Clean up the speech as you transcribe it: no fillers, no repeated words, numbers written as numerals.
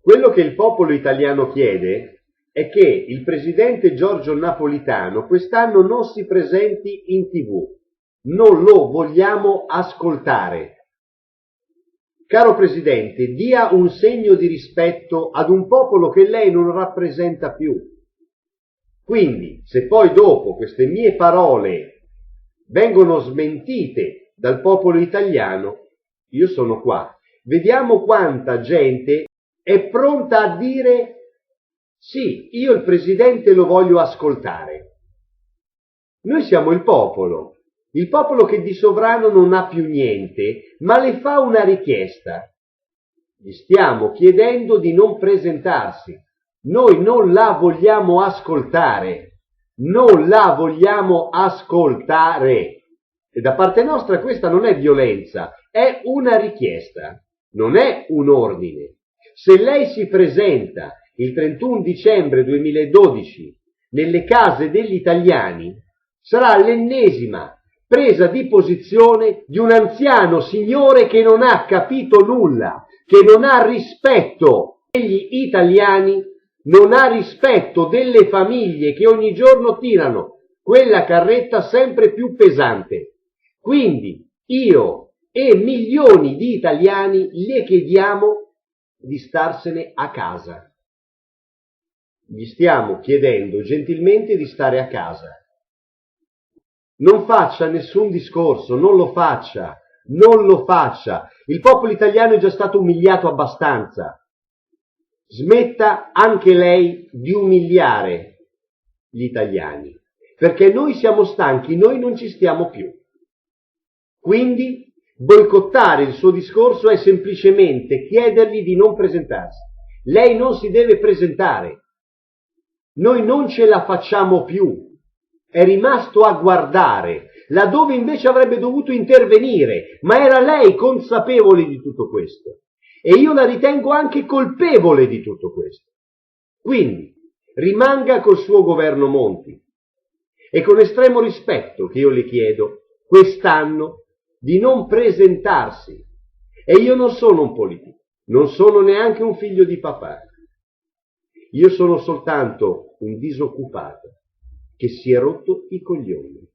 Quello che il popolo italiano chiede è che il presidente Giorgio Napolitano quest'anno non si presenti in TV. Non lo vogliamo ascoltare. Caro Presidente, dia un segno di rispetto ad un popolo che lei non rappresenta più. Quindi, se poi dopo queste mie parole vengono smentite dal popolo italiano, io sono qua. Vediamo quanta gente è pronta a dire sì, io il Presidente lo voglio ascoltare. Noi siamo il popolo che di sovrano non ha più niente, ma le fa una richiesta. Gli stiamo chiedendo di non presentarsi. Noi non la vogliamo ascoltare. Non la vogliamo ascoltare. E da parte nostra questa non è violenza, è una richiesta, non è un ordine. Se lei si presenta il 31 dicembre 2012 nelle case degli italiani, sarà l'ennesima presa di posizione di un anziano signore che non ha capito nulla, che non ha rispetto degli italiani, non ha rispetto delle famiglie che ogni giorno tirano quella carretta sempre più pesante. Quindi io e milioni di italiani le chiediamo di starsene a casa. Gli stiamo chiedendo gentilmente di stare a casa. Non faccia nessun discorso, non lo faccia, non lo faccia. Il popolo italiano è già stato umiliato abbastanza. Smetta anche lei di umiliare gli italiani, perché noi siamo stanchi, noi non ci stiamo più. Quindi boicottare il suo discorso è semplicemente chiedergli di non presentarsi. Lei non si deve presentare. Noi non ce la facciamo più. È rimasto a guardare, laddove invece avrebbe dovuto intervenire, ma era lei consapevole di tutto questo. E io la ritengo anche colpevole di tutto questo. Quindi rimanga col suo governo Monti. E con estremo rispetto che io le chiedo quest'anno di non presentarsi. E io non sono un politico, non sono neanche un figlio di papà. Io sono soltanto un disoccupato che si è rotto i coglioni.